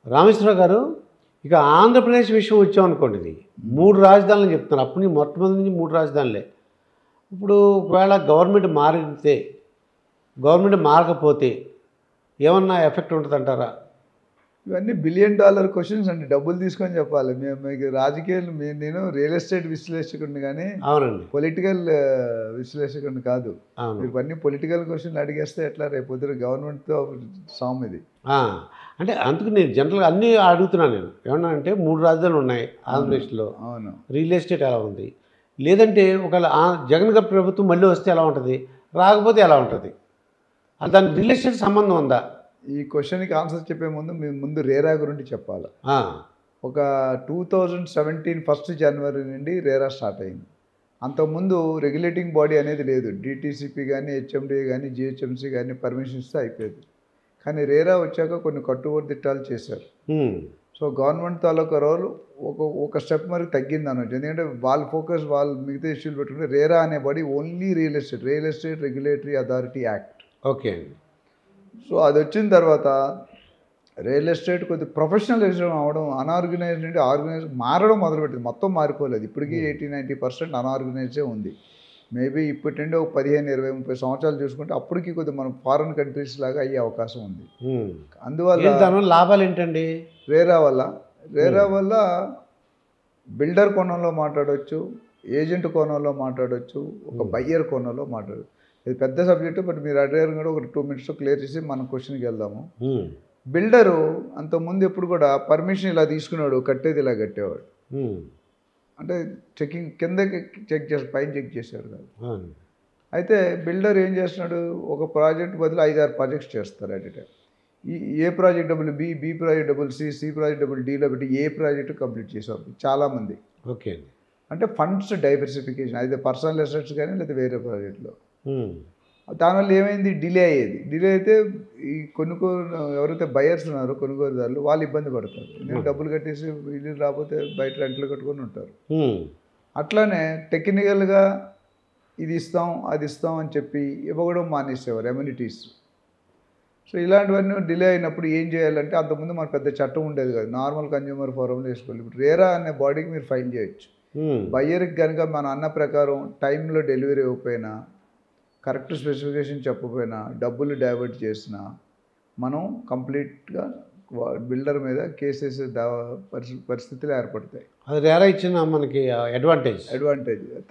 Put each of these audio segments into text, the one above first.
రామేశ్వరరావు గారు, ఇక ఆంధ్రప్రదేశ్ విషయం వచ్చామనుకోండి, ఇది 3 రాజధానులు చెప్తున్నారు. అప్పటి నుంచి మొట్టమొదటి నుంచి 3 రాజధానులే. ఇప్పుడు ఒకవేళ గవర్నమెంట్ మారకపోతే ఏమన్నా ఎఫెక్ట్ ఉంటుందంటారా? ఇవన్నీ బిలియన్ డాలర్ క్వశ్చన్స్ అండి. డబ్బులు తీసుకొని చెప్పాలి. మీకు రాజకీయాలు నేను రియల్ ఎస్టేట్ విశ్లేషకుడిని కానీ అవునండి, పొలిటికల్ విశ్లేషకుడిని కాదు. మీరు అన్ని పొలిటికల్ క్వశ్చన్లు అడిగేస్తే ఎట్లా? రేపు గవర్నమెంట్తో సామ్ ఇది. అంటే అందుకు నేను జనరల్గా అన్నీ అడుగుతున్నాను. నేను ఏమన్నా అంటే 3 రాజధానులు ఉన్నాయి ఆంధ్రప్రదేశ్లో. అవును. రియల్ ఎస్టేట్ ఎలా ఉంది, లేదంటే ఒకవేళ జగన్ గారి ప్రభుత్వం మళ్ళీ వస్తే ఎలా ఉంటుంది, రాకపోతే ఎలా ఉంటుంది, దానికి రియల్ ఎస్టేట్ సంబంధం ఉందా? ఈ క్వశ్చన్కి ఆన్సర్ చెప్పే ముందు మేము ముందు రేరా గురించి చెప్పాలి. ఒక 2017 1 జనవరి నుండి రేరా స్టార్ట్ అయింది. అంతకుముందు రెగ్యులేటింగ్ బాడీ అనేది లేదు. డిటీసీపీ కానీ, హెచ్ఎండిఏ కానీ, జిహెచ్ఎంసీ కానీ పర్మిషన్ ఇస్తే అయిపోయేది. కానీ రేరా వచ్చాక కొన్ని కట్టుబడిదిట్టాలు చేశారు. సో గవర్నమెంట్ తాలూకా రోల్ ఒక స్టెప్ మరి తగ్గింది అన్నట్టు. ఎందుకంటే వాళ్ళ ఫోకస్ వాళ్ళు మిగతా ఇష్యూలు పెట్టుకుంటే రేరా అనే body only real estate regulatory authority act. Okay. So అది వచ్చిన తర్వాత రియల్ ఎస్టేట్ కొద్ది ప్రొఫెషనలిజం అవడం, అన్ఆర్గనైజ్డ్ నుండి ఆర్గనైజ్ మారడం మొదలుపెట్టింది. మొత్తం మారిపోలేదు. ఇప్పటికీ 80-90% అన్ఆర్గనైజ్డే ఉంది. మేబీ ఇప్పటి నుండి ఒక 15-20-30 సంవత్సరాలు చూసుకుంటే అప్పటికి కొద్దిగా మనం ఫారెన్ కంట్రీస్ లాగా అయ్యే అవకాశం ఉంది. అందువల్ల లాభాలు ఏంటండి? రేరా వల్ల బిల్డర్ కోణంలో మాట్లాడవచ్చు, ఏజెంట్ కోణంలో మాట్లాడవచ్చు, ఒక బయ్యర్ కోణంలో మాట్లాడవచ్చు. ఇది పెద్ద సబ్జెక్టు. బట్ మీరు అడిగారు కూడా ఒక 2 minutes క్లియర్ చేసి మనం క్వశ్చన్కి వెళ్దాము. బిల్డరు అంతకుముందు ఎప్పుడు కూడా పర్మిషన్ ఇలా తీసుకున్నాడు, కట్టేది ఇలా కట్టేవాడు. అంటే చెకింగ్ కిందకి చెక్ చేసి పైన చెక్ చేశారు కాదు. అయితే బిల్డర్ ఏం చేస్తున్నాడు, ఒక ప్రాజెక్ట్ బదులు 5-6 ప్రాజెక్ట్స్ చేస్తారు at a time. A project డబ్బులు బి ప్రాజెక్ట్ డబ్బులు సి ప్రాజెక్ట్ డబ్బులు డీలో పెట్టి ఏ ప్రాజెక్టు కంప్లీట్ చేసేవారు చాలామంది. ఓకే. అంటే ఫండ్స్ డైవర్సిఫికేషన్, అయితే పర్సనల్ అసెట్స్ కానీ లేదా వేరే ప్రాజెక్టులో. దానివల్ల ఏమైంది, డిలే అయ్యేది. డిలే అయితే ఈ ఎవరైతే బయర్స్ ఉన్నారో కొనుగోలుదారులు వాళ్ళు ఇబ్బంది పడతారు. నేను డబ్బులు కట్టేసి ఇల్లు రాకపోతే బయట రెంట్లు కట్టుకొని ఉంటారు. అట్లానే టెక్నికల్గా ఇది ఇస్తాం అది ఇస్తాం అని చెప్పి ఇవ్వడం మానేసేవారు ఎమ్యూనిటీస్. సో ఇలాంటివన్నీ డిలే అయినప్పుడు ఏం చేయాలంటే, అంతకుముందు మనకు పెద్ద చట్టం ఉండేది కాదు. నార్మల్ కన్జ్యూమర్ ఫోరంలో వేసుకోవాలి. ఇప్పుడు రేరా అనే బాడీకి మీరు ఫైల్ చేయొచ్చు. బయ్యర్కి కనుక మన అన్న ప్రకారం టైంలో డెలివరీ ఇవ్వకపోయినా, కరెక్ట్ స్పెసిఫికేషన్ చెప్పకపోయినా, డబ్బులు డైవర్ట్ చేసినా మనం కంప్లీట్గా బిల్డర్ మీద కేసేసే పరిస్థితులు ఏర్పడతాయి. అది రేరా ఇచ్చిన మనకి అడ్వాంటేజ్.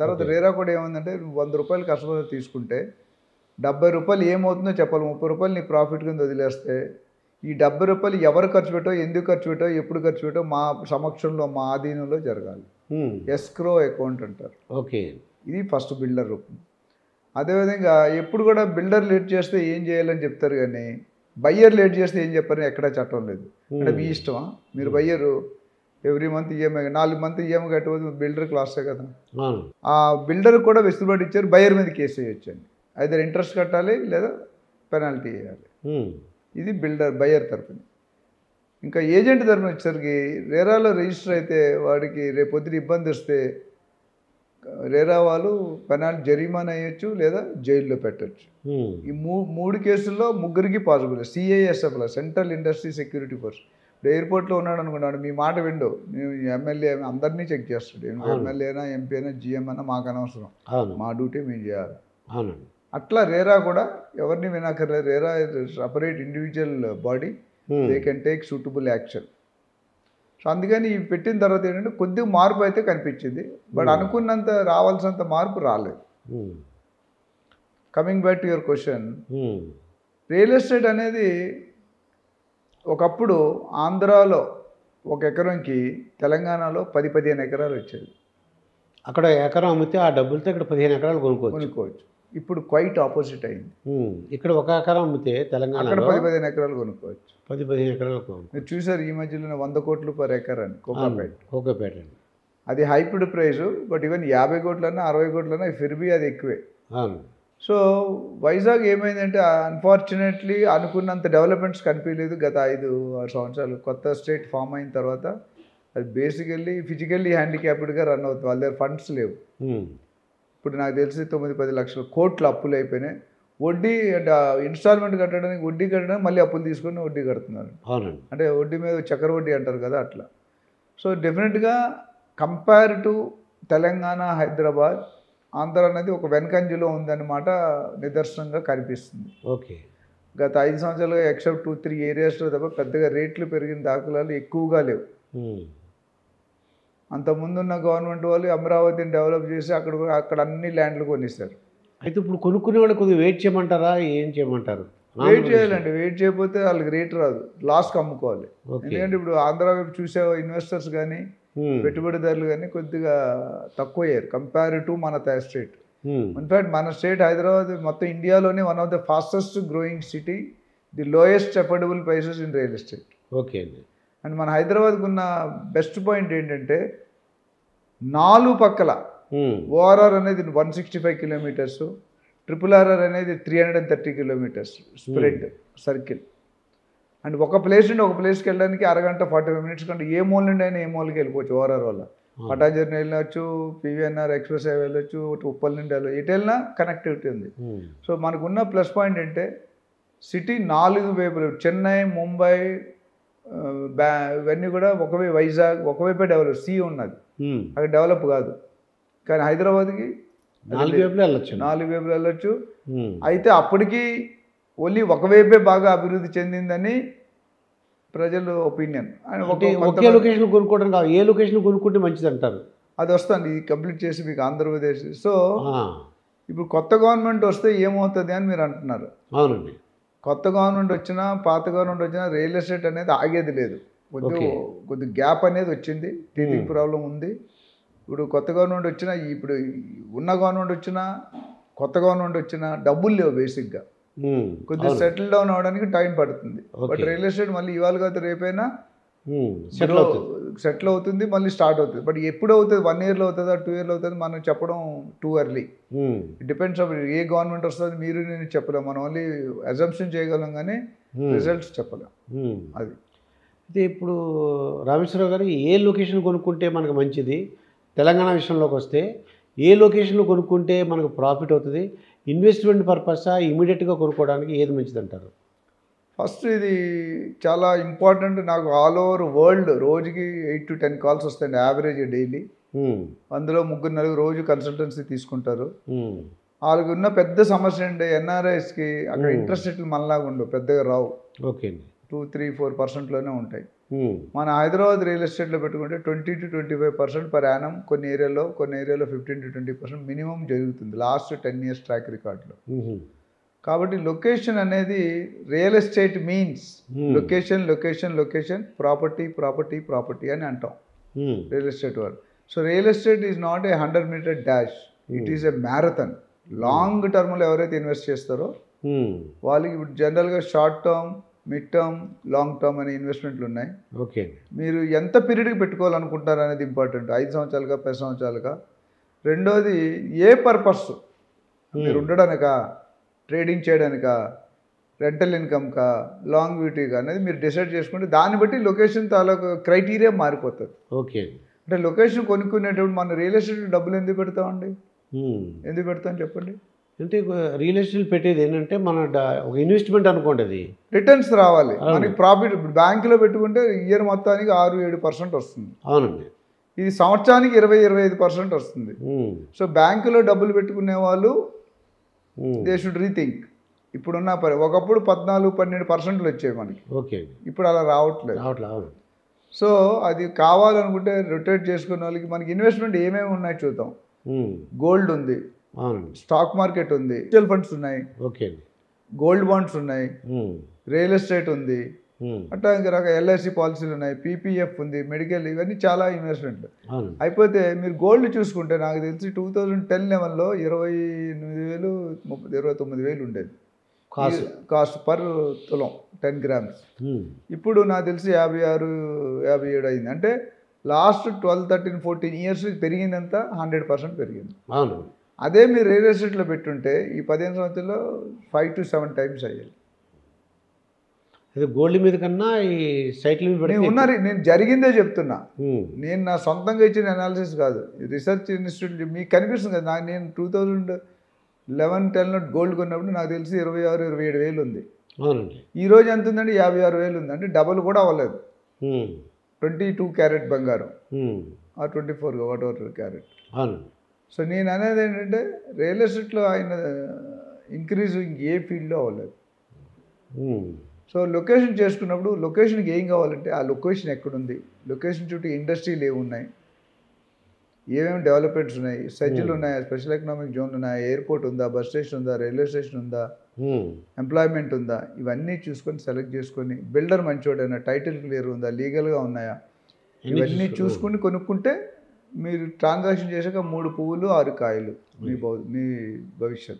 తర్వాత రేరా కూడా ఏముందంటే, 100 రూపాయలు కస్టమర్ తీసుకుంటే 70 రూపాయలు ఏమవుతుందో చెప్పాలి. 30 రూపాయలు నీ ప్రాఫిట్ కింద వదిలేస్తే ఈ 70 రూపాయలు ఎవరు ఖర్చు పెట్టో, ఎందుకు ఖర్చు పెట్టో, ఎప్పుడు ఖర్చు పెట్టో మా సమక్షంలో మా ఆధీనంలో జరగాలి. ఎస్క్రో అకౌంట్ అంటారు. ఓకే. ఇది ఫస్ట్ బిల్డర్ రూపం. అదేవిధంగా ఎప్పుడు కూడా బిల్డర్ లేట్ చేస్తే ఏం చేయాలని చెప్తారు, కానీ బయ్యర్ లేట్ చేస్తే ఏం చెప్పారని ఎక్కడా చట్టం లేదు. అంటే మీ ఇష్టమా? మీరు buyer every month EMI 4 month EMI కట్టబోదు బిల్డర్ క్లాసే కదా. ఆ బిల్డర్ కూడా వెసులుబాటు ఇచ్చారు, బయ్యర్ మీద కేసు వేయొచ్చండి. అయితే ఇంట్రెస్ట్ కట్టాలి లేదా పెనాల్టీ వేయాలి. ఇది బయ్యర్ తరఫున. ఇంకా ఏజెంట్ తరఫున వచ్చేసరికి రేరాలో రిజిస్టర్ అయితే వాడికి రేపొద్దున ఇబ్బంది వస్తే రేరా వాళ్ళు పెనాల్టీ జరిమానా వేయచ్చు లేదా జైల్లో పెట్టచ్చు. ఈ 3 కేసుల్లో ముగ్గురికి పాసిబుల్. సిఐఎస్ఎఫ్లో సెంట్రల్ ఇండస్ట్రీ సెక్యూరిటీ ఫోర్స్. ఇప్పుడు ఎయిర్పోర్ట్లో ఉన్నాడు అనుకున్నాడు, మీ మాట విండు, నేను ఎమ్మెల్యే అందరినీ చెక్ చేస్తాడు. ఎమ్మెల్యేనా ఎంపీ అయినా జిఎం అయినా మాకు అనవసరం, మా డ్యూటీ మేము చేయాలి. అట్లా రేరా కూడా ఎవరిని వినాకర్లేదు. RERA separate individual body, they can take suitable action. So అందుకని ఇవి పెట్టిన తర్వాత ఏంటంటే కొద్దిగా మార్పు అయితే కనిపించింది. బట్ అనుకున్నంత రావాల్సినంత మార్పు రాలేదు. Coming back to your question, real estate అనేది ఒకప్పుడు ఆంధ్రాలో 1 ఎకరంకి తెలంగాణలో 10-15 ఎకరాలు వచ్చేది. అక్కడ ఎకరం అమ్మితే ఆ డబ్బులతో ఇక్కడ 15 ఎకరాలు కొనుక్కోవచ్చు. ఇప్పుడు క్వైట్ ఆపోజిట్ అయింది. ఇక్కడ 1 ఎకరం అమ్మితే తెలంగాణ 10-15 ఎకరాలు కొనుక్కోవచ్చు. 10-15 ఎకరాలు మీరు చూసారు ఈ మధ్యలో 100 కోట్లు పర్ ఎకర్ అని కోకాపేట. అది హైప్డ్ ప్రైజు. బట్ ఈవెన్ 50 కోట్లన్నా 60 కోట్లన్నా ఫిర్బీ అది ఎక్కువే. సో వైజాగ్ ఏమైందంటే అన్ఫార్చునేట్లీ అనుకున్నంత డెవలప్మెంట్స్ కనిపించలేదు. గత 5-6 సంవత్సరాలు కొత్త స్టేట్ ఫామ్ అయిన తర్వాత అది బేసికల్లీ ఫిజికల్లీ హ్యాండిక్యాప్డ్గా రన్ అవుతుంది. వాళ్ళ దగ్గర ఫండ్స్ లేవు. ఇప్పుడు నాకు తెలిసి 9-10 లక్షల కోట్ల అప్పులు అయిపోయినాయి. వడ్డీ ఇన్స్టాల్మెంట్ కట్టడానికి వడ్డీ కట్టడానికి మళ్ళీ అప్పులు తీసుకొని వడ్డీ కడుతున్నారు. అవునండి. అంటే వడ్డీ మీద చక్కెర వడ్డీ అంటారు కదా అట్లా. సో డెఫినెట్గా కంపేర్ టు తెలంగాణ, హైదరాబాద్, ఆంధ్ర అనేది ఒక వెనకంజలో ఉందన్నమాట నిదర్శనంగా కనిపిస్తుంది. ఓకే. గత 5 సంవత్సరాలుగా ఎక్సెప్ట్ 2-3 ఏరియాస్లో తప్ప పెద్దగా రేట్లు పెరిగిన దాఖలాలు ఎక్కువగా లేవు. అంతకుముందున్న గవర్నమెంట్ వాళ్ళు అమరావతిని డెవలప్ చేసి అక్కడ అన్ని ల్యాండ్లు కొనిస్తారు. అయితే ఇప్పుడు కొనుక్కునే వాళ్ళు కొద్దిగా వెయిట్ చేయమంటారా, ఏం చేయమంటారు? వెయిట్ చేయాలండి. వెయిట్ చేయకపోతే వాళ్ళకి రేట్ రాదు, లాస్కి అమ్ముకోవాలి. ఎందుకంటే ఇప్పుడు ఆంధ్ర వైపు చూసే ఇన్వెస్టర్స్ కానీ పెట్టుబడిదారులు కానీ కొద్దిగా తక్కువయ్యారు కంపేర్ టు మన స్టేట్. ఇన్ఫ్యాక్ట్ మన స్టేట్ హైదరాబాద్ మొత్తం ఇండియాలోనే one of the fastest growing city, the lowest affordable prices in real estate. Okay అండి. అండ్ మన హైదరాబాద్కు ఉన్న బెస్ట్ పాయింట్ ఏంటంటే 4 పక్కల ఓఆర్ఆర్ అనేది 165 కిలోమీటర్స్, RRR అనేది 330 కిలోమీటర్స్ స్ప్రెడ్ సర్కిల్. అండ్ ఒక ప్లేస్ నుండి ఒక ప్లేస్కి వెళ్ళడానికి అరగంట 45 మినిట్స్ కంటే ఏ మూల నుండి అయినా ఏ మూలకి వెళ్ళిపోవచ్చు ఓఆర్ఆర్ వల్ల. పటాంజర్ని వెళ్ళొచ్చు, PVNR ఎక్స్ప్రెస్ హైవే వెళ్ళొచ్చు, ఉప్పల్ నుండి వెళ్ళచ్చు, ఎటు వెళ్ళినా కనెక్టివిటీ ఉంది. సో మనకున్న ప్లస్ పాయింట్ అంటే సిటీ 4 వైపులు, చెన్నై, ముంబై, ఇవన్నీ కూడా ఒకవైపు, వైజాగ్ ఒకవైపే డెవలప్, సీ ఉన్నది అక్కడ డెవలప్ కాదు. కానీ హైదరాబాద్కి 4 వైపులు వెళ్ళొచ్చు, 4 వైపులు వెళ్ళొచ్చు. అయితే అప్పటికి ఓన్లీ ఒకవైపే బాగా అభివృద్ధి చెందిందని ప్రజలు ఒపీనియన్. ఒకే లొకేషన్ కొనుక్కోవడం కాదు, ఏ లొకేషన్ కొనుక్కుంటే మంచిది అంటారు. అది వస్తుంది, ఇది కంప్లీట్ చేసి మీకు ఆంధ్రప్రదేశ్. సో ఇప్పుడు కొత్త గవర్నమెంట్ వస్తే ఏమవుతుంది అని మీరు అంటున్నారు. అవునండి. కొత్త గవర్నమెంట్ వచ్చినా పాత గవర్నమెంట్ వచ్చినా రియల్ ఎస్టేట్ అనేది ఆగేది లేదు. కొద్ది గ్యాప్ అనేది వచ్చింది, టీచింగ్ ప్రాబ్లం ఉంది. ఇప్పుడు కొత్త గవర్నమెంట్ వచ్చినా, ఇప్పుడు ఉన్న గవర్నమెంట్ వచ్చినా, కొత్త గవర్నమెంట్ వచ్చినా డబ్బులు లేవు బేసిక్గా. కొద్దిగా సెటిల్ డౌన్ అవడానికి టైం పడుతుంది. బట్ రియల్ ఎస్టేట్ మళ్ళీ ఇవాళ కాదు రేపైనా సెటిల్ అవుతుంది, మళ్ళీ స్టార్ట్ అవుతుంది. బట్ ఎప్పుడు అవుతుంది, 1 ఇయర్లో అవుతుందా, 2 ఇయర్లో అవుతుంది, మనం చెప్పడం too early. It depends on a government వస్తుంది, మీరు నేను చెప్పలేం. మనం ఓన్లీ అజంప్షన్ చేయగలం కానీ రిజల్ట్స్ చెప్పలేం. అది అయితే ఇప్పుడు రామేశ్వరరావు గారు, ఏ లొకేషన్ కొనుక్కుంటే మనకు మంచిది? తెలంగాణ విషయంలోకి వస్తే ఏ లొకేషన్లో కొనుక్కుంటే మనకు ప్రాఫిట్ అవుతుంది? ఇన్వెస్ట్మెంట్ పర్పసా, ఇమీడియట్గా కొనుక్కోవడానికి ఏది మంచిది అంటారు? ఫస్ట్ ఇది చాలా ఇంపార్టెంట్. నాకు ఆల్ ఓవర్ వరల్డ్ రోజుకి 8 to 10 కాల్స్ వస్తాయండి యావరేజ్ డైలీ. అందులో 3-4 రోజు కన్సల్టెన్సీ తీసుకుంటారు. వాళ్ళకి ఉన్న పెద్ద సమస్య అంటే NRIస్కి అక్కడ ఇంట్రెస్ట్ రేట్లు మనలాగా ఉండవు, పెద్దగా రావు. ఓకే అండి. 2-3-4%లోనే ఉంటాయి. మన హైదరాబాద్ రియల్ ఎస్టేట్లో పెట్టుకుంటే 20 to 25% పర్ యానం, కొన్ని ఏరియాలో 15 to 20% మినిమం జరుగుతుంది లాస్ట్ 10 years ట్రాక్ రికార్డులో. కాబట్టి లొకేషన్ అనేది real estate means location location location, property property property అని అంటాం రియల్ ఎస్టేట్ వాళ్ళు. So real estate is not a 100-meter dash, it is a marathon. Long టర్మ్లో ఎవరైతే ఇన్వెస్ట్ చేస్తారో వాళ్ళకి ఇప్పుడు జనరల్గా short term, mid term, long term అనే ఇన్వెస్ట్మెంట్లు ఉన్నాయి. ఓకే. మీరు ఎంత పీరియడ్కి పెట్టుకోవాలనుకుంటారు అనేది ఇంపార్టెంట్. 5 సంవత్సరాలుగా, 10 సంవత్సరాలుగా. రెండోది ఏ పర్పస్, మీరు ఉండడానికా, ట్రేడింగ్ చేయడానికా, రెంటల్ ఇన్కమ్కా, లాంగ్ బ్యూటీగా అనేది మీరు డిసైడ్ చేసుకుంటే దాన్ని బట్టి లొకేషన్ తాలూకు క్రైటీరియా మారిపోతుంది. ఓకే. అంటే లొకేషన్ కొనుక్కునేటప్పుడు మన రియల్ ఎస్టేట్ డబ్బులు ఎందుకు పెడతామండి? ఎందుకు పెడతాం చెప్పండి? అంటే రియల్ ఎస్టేట్ పెట్టేది ఏంటంటే మన ఒక ఇన్వెస్ట్మెంట్ అనుకోండి, అది రిటర్న్స్ రావాలి మనకి, ప్రాఫిట్. ఇప్పుడు బ్యాంకులో పెట్టుకుంటే ఇయర్ మొత్తానికి 6-7% వస్తుంది. అవునండి. ఇది సంవత్సరానికి 20-25% వస్తుంది. సో బ్యాంకులో డబ్బులు పెట్టుకునే వాళ్ళు దే షుడ్ రీథింక్. ఇప్పుడున్న ఒకప్పుడు 14-12% వచ్చాయి మనకి. ఓకే. ఇప్పుడు అలా రావట్లేదు. సో అది కావాలనుకుంటే రొటేట్ చేసుకునే వాళ్ళకి మనకి ఇన్వెస్ట్మెంట్ ఏమేమి ఉన్నాయి చూద్దాం. గోల్డ్ ఉంది, స్టాక్ మార్కెట్ ఉంది, మ్యూచువల్ ఫండ్స్ ఉన్నాయి, ఓకే, గోల్డ్ బాండ్స్ ఉన్నాయి, రియల్ ఎస్టేట్ ఉంది, అట్లా ఇంకా రకాల LIC పాలసీలు ఉన్నాయి, PPF ఉంది, మెడికల్, ఇవన్నీ చాలా ఇన్వెస్ట్మెంట్లు. అయిపోతే మీరు గోల్డ్ చూసుకుంటే నాకు తెలిసి 2010 లెవెల్లో 28,000-29,000 ఉండేది కాస్ట్ పర్ తులం 10 grams. ఇప్పుడు నాకు తెలిసి 56-57 అయింది. అంటే లాస్ట్ 12-13-14 years పెరిగిందంతా 100% పెరిగింది. అదే మీరు రియల్ ఎస్టేట్లో పెట్టుంటే ఈ 15 సంవత్సరాల్లో 5 to 7 times అయ్యాయి. అదే గోల్డ్ మీద కన్నా ఈ సైట్ల మీద ఉన్నారు. నేను జరిగిందే చెప్తున్నా, నేను నా సొంతంగా ఇచ్చిన అనాలిసిస్ కాదు, రీసెర్చ్ ఇన్స్టిట్యూట్ మీకు కనిపిస్తుంది కదా. నేను 11 నోట్ గోల్డ్ కొన్నప్పుడు నాకు తెలిసి 26-27 వేలు ఉంది. అవునండి. ఈ రోజు ఎంత ఉందండి? 56,000 ఉంది. అంటే డబుల్ కూడా అవ్వలేదు. ఉమ్, 22 క్యారెట్ బంగారం ఉమ్, ఆ 24 వాట్ ఎవర్ క్యారెట్. అవునండి. సో నేను అనేది ఏంటంటే రియల్ ఎస్టేట్లో ఆయన ఇంక్రీజ్ ఏ ఫీల్డ్లో అవ్వలేదు. ఉమ్, సో లొకేషన్ చేసుకున్నప్పుడు లొకేషన్కి ఏం కావాలంటే ఆ లొకేషన్ ఎక్కడుంది, లొకేషన్ చుట్టూ ఇండస్ట్రీలు ఏమున్నాయి, ఏమేమి డెవలప్మెంట్స్ ఉన్నాయి, సజ్జలు ఉన్నాయా, స్పెషల్ ఎకనామిక్ జోన్లు ఉన్నాయా, ఎయిర్పోర్ట్ ఉందా, బస్ స్టేషన్ ఉందా, రైల్వే స్టేషన్ ఉందా, ఉమ్, ఎంప్లాయ్మెంట్ ఉందా, ఇవన్నీ చూసుకొని సెలెక్ట్ చేసుకొని బిల్డర్ మంచోడైనా, టైటిల్ క్లియర్ ఉందా, లీగల్గా ఉన్నాయా, ఇవన్నీ చూసుకొని కొనుక్కుంటే మీరు ట్రాన్సాక్షన్ చేశాక 3 పువ్వులు 6 కాయలు మీ భవిష్యత్.